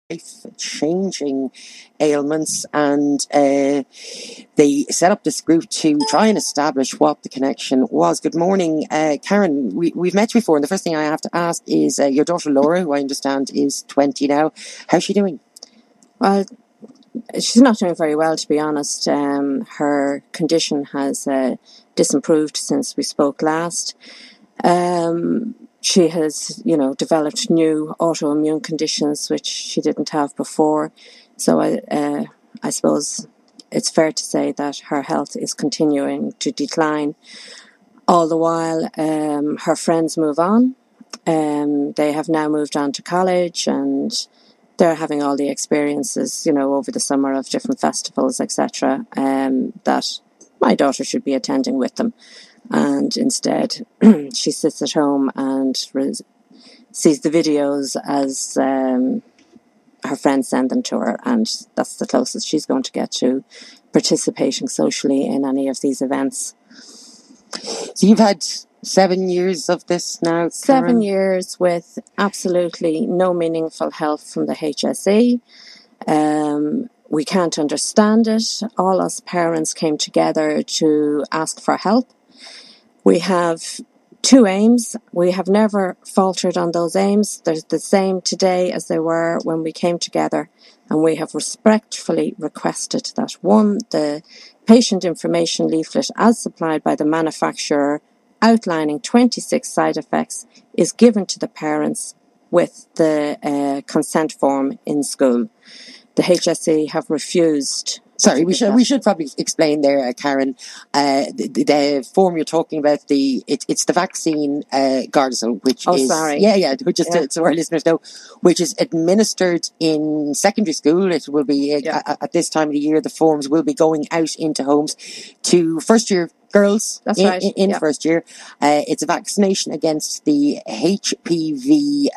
life-changing ailments, and they set up this group to try and establish what the connection was. Good morning, Karen. We've met you before, and the first thing I have to ask is your daughter Laura, who I understand is 20 now. How's she doing? Well, she's not doing very well, to be honest. Her condition has disimproved since we spoke last. She has, developed new autoimmune conditions which she didn't have before. So I suppose it's fair to say that her health is continuing to decline. All the while, her friends move on. They have now moved on to college, and they're having all the experiences, over the summer of different festivals, etc., that my daughter should be attending with them. And instead, she sits at home and sees the videos as her friends send them to her, and that's the closest she's going to get to participating socially in any of these events. So you've had 7 years of this now, Karen? 7 years with absolutely no meaningful help from the HSE. We can't understand it. All us parents came together to ask for help. We have 2 aims. We have never faltered on those aims. They're the same today as they were when we came together. And we have respectfully requested that, 1, the patient information leaflet as supplied by the manufacturer outlining 26 side effects is given to the parents with the consent form in school. The HSE have refused. Sorry, we should probably explain there, Karen. The form you're talking about, it's the vaccine Gardasil, which is so our listeners know, which is administered in secondary school. It will be at this time of the year. The forms will be going out into homes to first year girls. That's right. In first year. It's a vaccination against the HPV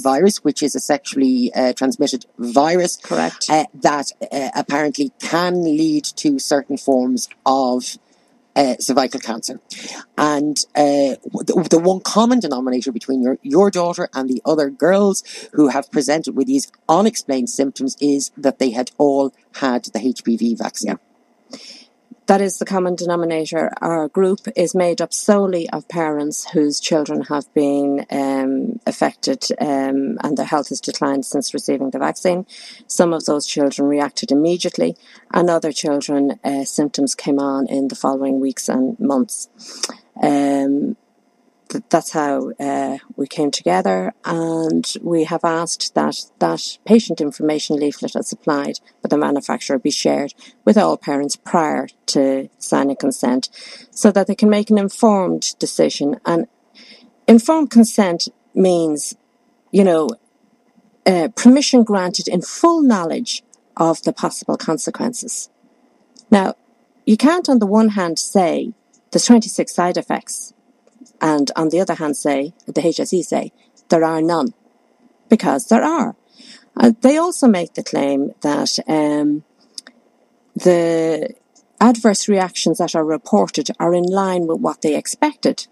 virus, which is a sexually transmitted virus. Correct. That apparently can lead to certain forms of cervical cancer. And the one common denominator between your daughter and the other girls who have presented with these unexplained symptoms is that they had all had the HPV vaccine. Yeah. That is the common denominator. Our group is made up solely of parents whose children have been affected and their health has declined since receiving the vaccine. Some of those children reacted immediately, and other children, symptoms came on in the following weeks and months. That's how we came together, and we have asked that patient information leaflet as supplied by the manufacturer be shared with all parents prior to signing consent so that they can make an informed decision. And informed consent means, permission granted in full knowledge of the possible consequences. Now, you can't on the one hand say there's 26 side effects, and on the other hand say, the HSE say, there are none, because there are. They also make the claim that the adverse reactions that are reported are in line with what they expected.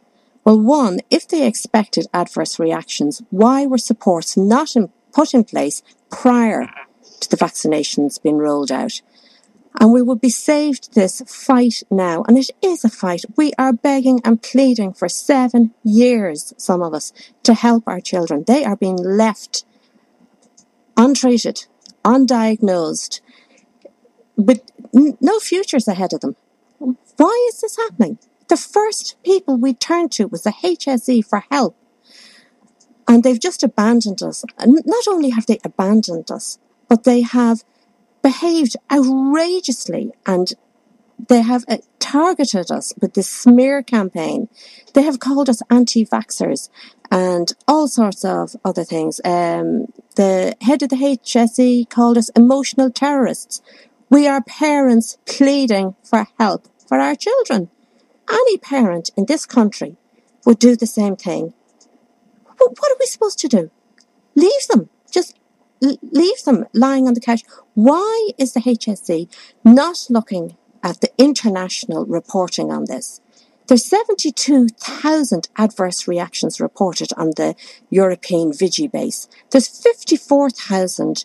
Well, 1, if they expected adverse reactions, why were supports not put in place prior to the vaccinations being rolled out? And we would be saved this fight now. And it is a fight. We are begging and pleading for 7 years, some of us, to help our children. They are being left untreated, undiagnosed, with no futures ahead of them. Why is this happening? The first people we turned to was the HSE for help. And they've just abandoned us. And not only have they abandoned us, but they have behaved outrageously, and they have targeted us with this smear campaign. They have called us anti-vaxxers and all sorts of other things. The head of the HSE called us emotional terrorists. We are parents pleading for help for our children. Any parent in this country would do the same thing. But what are we supposed to do? Leave them. Just leave them lying on the couch. Why is the HSE not looking at the international reporting on this? There's 72,000 adverse reactions reported on the European Vigibase. There's 54,000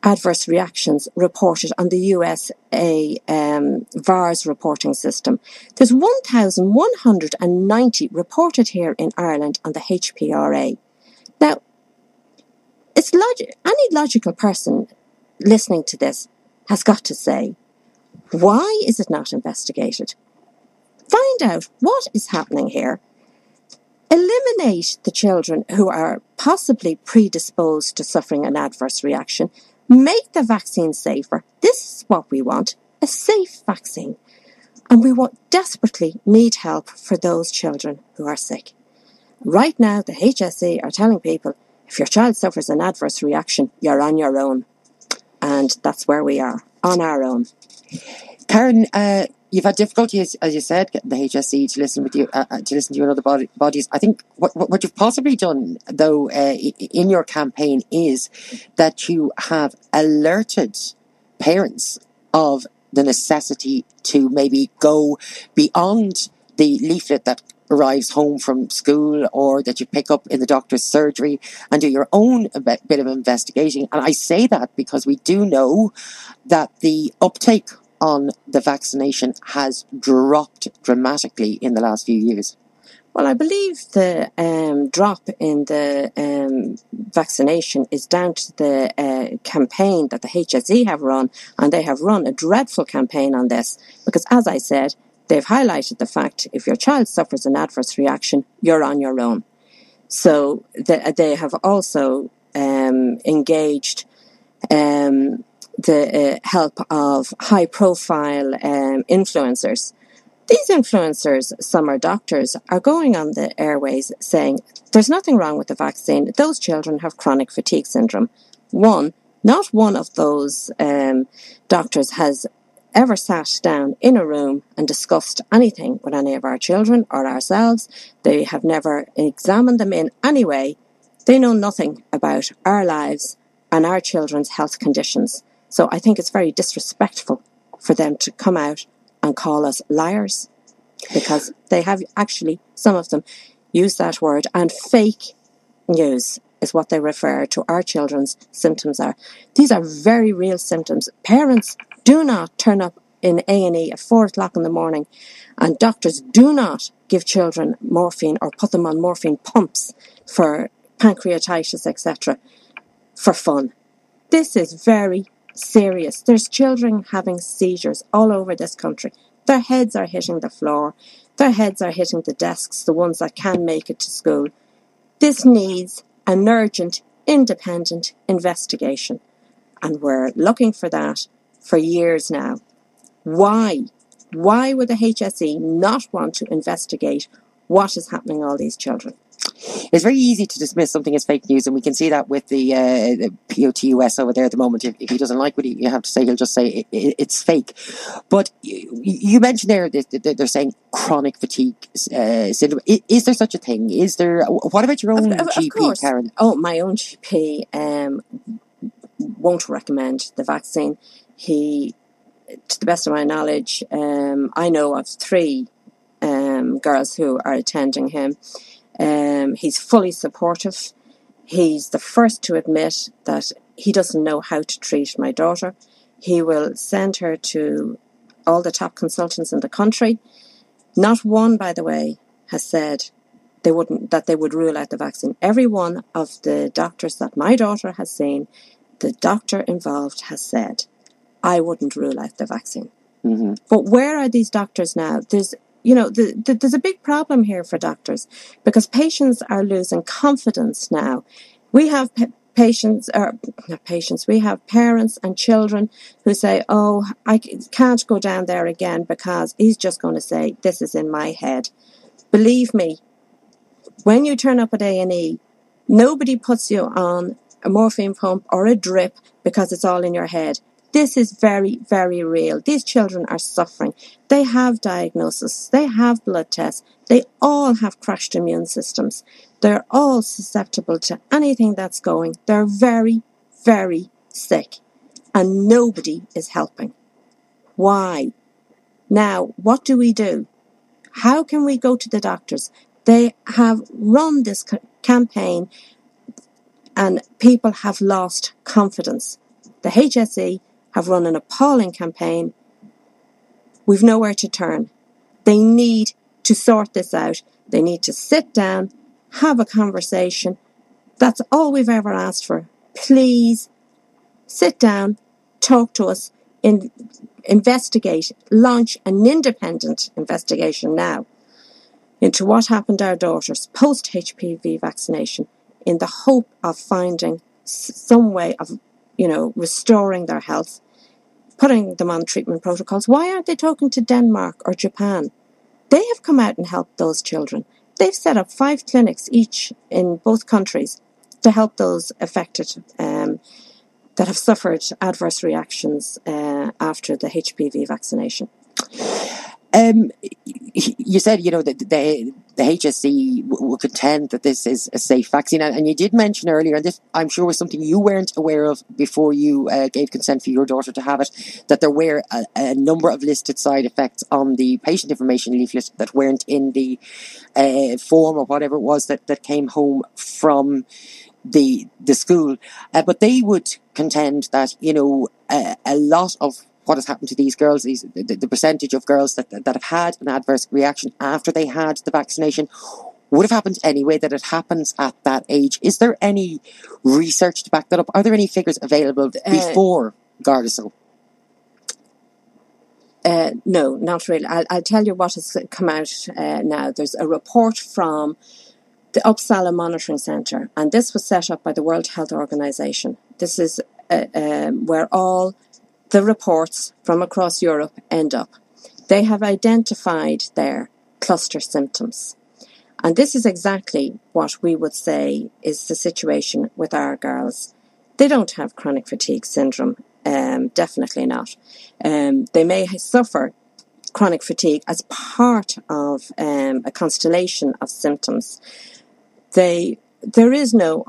adverse reactions reported on the USA VARS reporting system. There's 1,190 reported here in Ireland on the HPRA. Now, any logical person listening to this has got to say, why is it not investigated? Find out what is happening here. Eliminate the children who are possibly predisposed to suffering an adverse reaction. Make the vaccine safer. This is what we want, a safe vaccine. And we desperately need help for those children who are sick. Right now, the HSE are telling people, if your child suffers an adverse reaction, you're on your own. And that's where we are, on our own. Karen, you've had difficulty, as you said, getting the HSE to listen to you and other bodies. I think what you've possibly done, though, in your campaign is that you have alerted parents of the necessity to maybe go beyond the leaflet that arrives home from school or that you pick up in the doctor's surgery and do your own bit of investigating. And I say that because we do know that the uptake on the vaccination has dropped dramatically in the last few years. Well, I believe the drop in the vaccination is down to the campaign that the HSE have run, and they have run a dreadful campaign on this because, as I said, they've highlighted the fact if your child suffers an adverse reaction, you're on your own. So they have also engaged the help of high-profile influencers. These influencers, some are doctors, are going on the airways saying there's nothing wrong with the vaccine. Those children have chronic fatigue syndrome. Not one of those doctors has ever sat down in a room and discussed anything with any of our children or ourselves. They have never examined them in any way. They know nothing about our lives and our children's health conditions. So I think it's very disrespectful for them to come out and call us liars, because they have actually, some of them, used that word, and fake news is what they refer to our children's symptoms are. These are very real symptoms. Parents do not turn up in A&E at 4 o'clock in the morning, and doctors do not give children morphine or put them on morphine pumps for pancreatitis, etc., for fun. This is very serious. There's children having seizures all over this country. Their heads are hitting the floor. Their heads are hitting the desks, the ones that can make it to school. This needs an urgent, independent investigation. And we're looking for that for years now. Why? Why would the HSE not want to investigate what is happening to all these children? It's very easy to dismiss something as fake news, and we can see that with the POTUS over there at the moment. If he doesn't like what you have to say, he'll just say it's fake. But you mentioned there that they're saying chronic fatigue syndrome. Is there such a thing? Is there? What about your own GP, of course. Karen? Oh, my own GP won't recommend the vaccine. He, to the best of my knowledge, I know of 3 girls who are attending him. He's fully supportive. He's the first to admit that he doesn't know how to treat my daughter. He will send her to all the top consultants in the country. Not one, by the way, has said they would rule out the vaccine. Every one of the doctors that my daughter has seen, the doctor involved has said, I wouldn't rule out the vaccine. Mm-hmm. But where are these doctors now? There's a big problem here for doctors because patients are losing confidence now. We have we have parents and children who say, oh, I can't go down there again because he's just going to say, this is in my head. Believe me, when you turn up at A&E, nobody puts you on a morphine pump or a drip because it's all in your head. This is very, very real. These children are suffering. They have diagnosis. They have blood tests. They all have crashed immune systems. They're all susceptible to anything that's going. They're very, very sick. And nobody is helping. Why? Now, what do we do? How can we go to the doctors? They have run this campaign and people have lost confidence. The HSE have run an appalling campaign. We've nowhere to turn. They need to sort this out. They need to sit down, have a conversation. That's all we've ever asked for. Please sit down, talk to us, investigate, launch an independent investigation now into what happened to our daughters post-HPV vaccination, in the hope of finding some way of, restoring their health, putting them on treatment protocols. Why aren't they talking to Denmark or Japan? They have come out and helped those children. They've set up 5 clinics each in both countries to help those affected that have suffered adverse reactions after the HPV vaccination. You said, that the HSE will contend that this is a safe vaccine. And you did mention earlier, and this I'm sure was something you weren't aware of before you gave consent for your daughter to have it, that there were a number of listed side effects on the patient information leaflet that weren't in the form or whatever it was that came home from the school. But they would contend that, a lot of what has happened to these girls, the percentage of girls that have had an adverse reaction after they had the vaccination would have happened anyway, that it happens at that age. Is there any research to back that up? Are there any figures available before Gardasil? No, not really. I'll tell you what has come out now. There's a report from the Uppsala Monitoring Centre, and this was set up by the World Health Organization. This is where all the reports from across Europe end up. They have identified their cluster symptoms. And this is exactly what we would say is the situation with our girls. They don't have chronic fatigue syndrome, definitely not. They may suffer chronic fatigue as part of a constellation of symptoms. There is no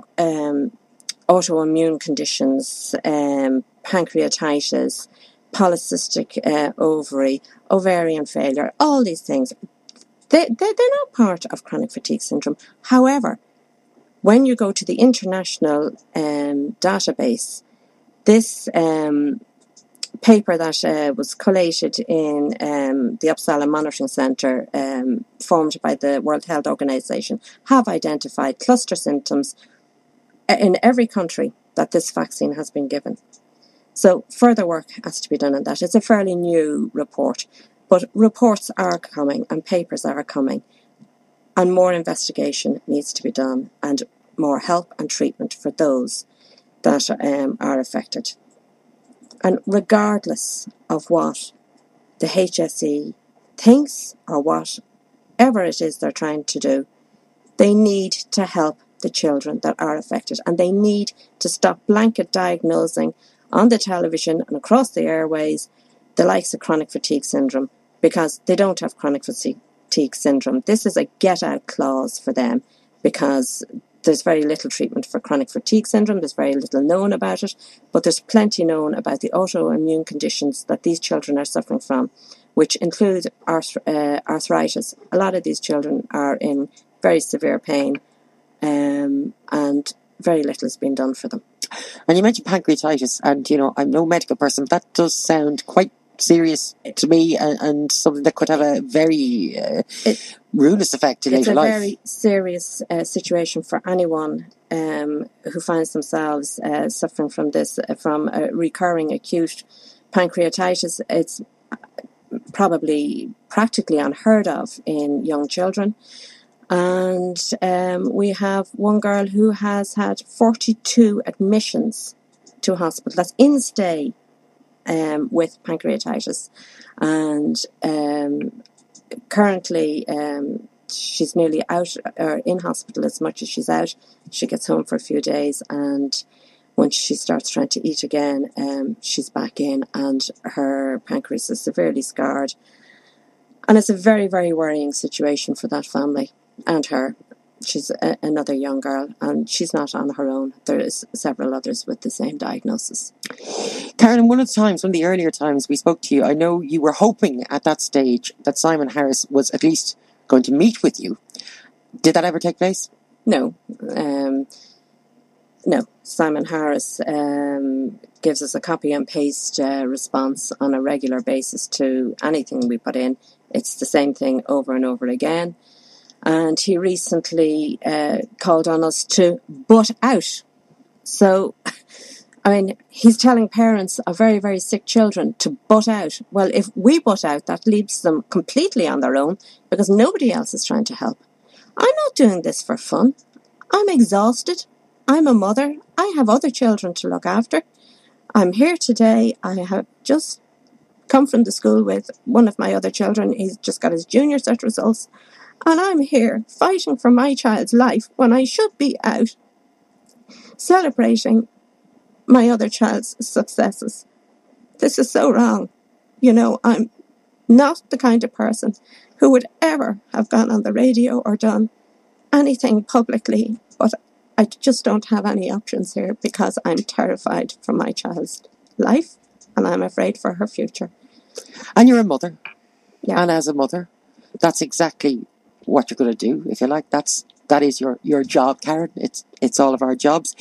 autoimmune conditions, pancreatitis, polycystic ovary, ovarian failure, all these things. They're not part of chronic fatigue syndrome. However, when you go to the international database, this paper that was collated in the Uppsala Monitoring Centre, formed by the World Health Organization, have identified cluster symptoms in every country that this vaccine has been given. So further work has to be done on that. It's a fairly new report, but reports are coming and papers are coming, and more investigation needs to be done, and more help and treatment for those that are affected. And regardless of what the HSE thinks or whatever it is they're trying to do, they need to help the children that are affected, and they need to stop blanket diagnosing on the television and across the airways the likes of chronic fatigue syndrome, because they don't have chronic fatigue syndrome. This is a get-out clause for them, because there's very little treatment for chronic fatigue syndrome. There's very little known about it, but there's plenty known about the autoimmune conditions that these children are suffering from, which include arthritis. A lot of these children are in very severe pain, and very little has been done for them. And you mentioned pancreatitis, and I'm no medical person, but that does sound quite serious to me, and something that could have a very ruinous effect in later life. It's a very serious situation for anyone who finds themselves suffering from this, from a recurring acute pancreatitis. It's probably practically unheard of in young children. And we have one girl who has had 42 admissions to hospital. That's in stay with pancreatitis. And currently she's nearly out or in hospital as much as she's out. She gets home for a few days, and when she starts trying to eat again, she's back in, and her pancreas is severely scarred. And it's a very, very worrying situation for that family and her. She's another young girl, and she's not on her own. There is several others with the same diagnosis. Karen, one of the earlier times we spoke to you, I know you were hoping at that stage that Simon Harris was at least going to meet with you. Did that ever take place? No. No. Simon Harris gives us a copy and paste response on a regular basis to anything we put in. It's the same thing over and over again. And he recently called on us to butt out. So, I mean, he's telling parents of very, very sick children to butt out. Well, if we butt out, that leaves them completely on their own because nobody else is trying to help. I'm not doing this for fun. I'm exhausted. I'm a mother. I have other children to look after. I'm here today. I have just come from the school with one of my other children. He's just got his junior cert results. And I'm here fighting for my child's life when I should be out celebrating my other child's successes. This is so wrong. You know, I'm not the kind of person who would ever have gone on the radio or done anything publicly, but I just don't have any options here because I'm terrified for my child's life and I'm afraid for her future. And you're a mother. Yeah. And as a mother, that's exactly what you're going to do, if you like. That is your job, Karen. It's all of our jobs.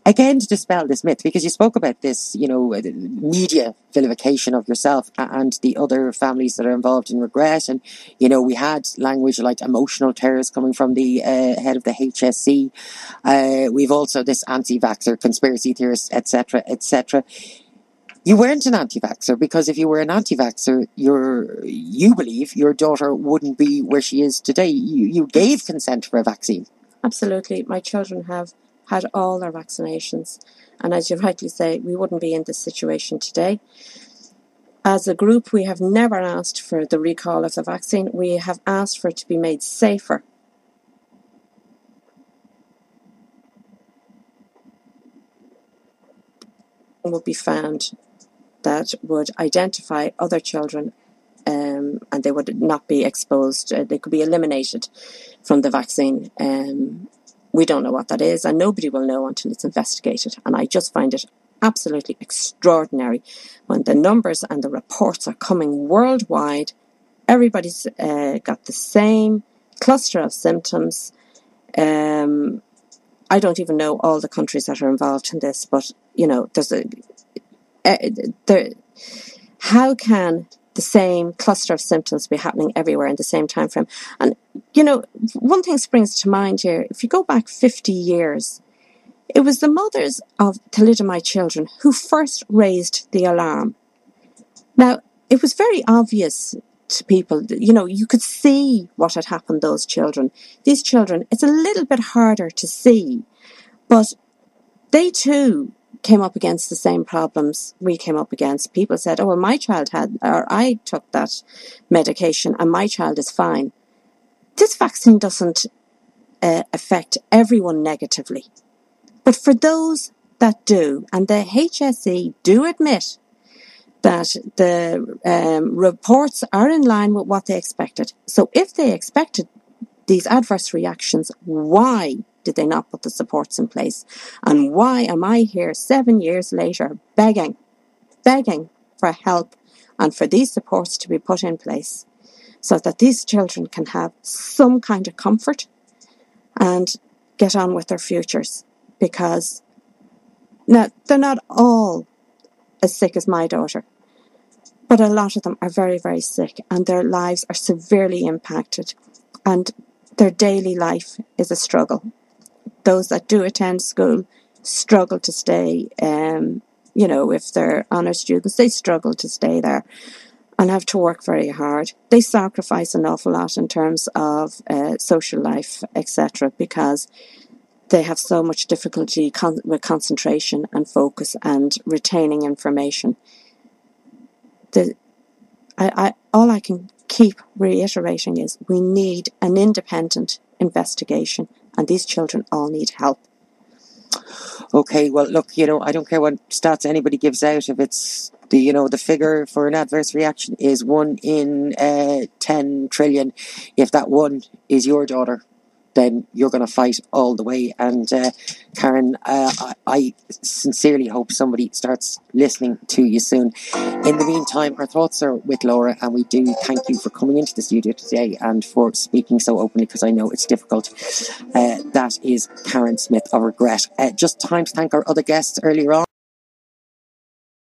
Again, to dispel this myth, because you spoke about this, you know, media vilification of yourself and the other families that are involved in regret. And, you know, we had language like emotional terrors coming from the head of the HSE. We've also this anti-vaxxer, conspiracy theorists, etc., etc. You weren't an anti-vaxxer because if you were an anti-vaxxer, you believe your daughter wouldn't be where she is today. You gave consent for a vaccine. Absolutely. My children have had all their vaccinations. And as you rightly say, we wouldn't be in this situation today. As a group, we have never asked for the recall of the vaccine. We have asked for it to be made safer. Will be found that would identify other children and they would not be exposed. They could be eliminated from the vaccine. We don't know what that is and nobody will know until it's investigated. And I just find it absolutely extraordinary when the numbers and the reports are coming worldwide. Everybody's got the same cluster of symptoms. I don't even know all the countries that are involved in this, but, you know, how can the same cluster of symptoms be happening everywhere in the same time frame? And, you know, one thing springs to mind here. If you go back 50 years, it was the mothers of thalidomide children who first raised the alarm. Now, it was very obvious to people, you know, you could see what had happened to those children. These children, it's a little bit harder to see, but they too came up against the same problems we came up against. People said, oh, well, my child had, or I took that medication and my child is fine. This vaccine doesn't affect everyone negatively. But for those that do, and the HSE do admit that the reports are in line with what they expected. So if they expected these adverse reactions, why did they not put the supports in place? And why am I here 7 years later begging for help and for these supports to be put in place so that these children can have some kind of comfort and get on with their futures? Because now, they're not all as sick as my daughter, but a lot of them are very, very sick and their lives are severely impacted and their daily life is a struggle. Those that do attend school struggle to stay, you know, if they're honours students, they struggle to stay there and have to work very hard. They sacrifice an awful lot in terms of social life, etc., because they have so much difficulty with concentration and focus and retaining information. All I can keep reiterating is we need an independent investigation and these children all need help. Okay, well, look, you know, I don't care what stats anybody gives out. If it's the, you know, the figure for an adverse reaction is 1 in 10 trillion. If that one is your daughter, then you're going to fight all the way. And Karen, I sincerely hope somebody starts listening to you soon. In the meantime, our thoughts are with Laura, and we do thank you for coming into the studio today and for speaking so openly, because I know it's difficult. That is Karen Smyth of Regret. Just time to thank our other guests earlier on.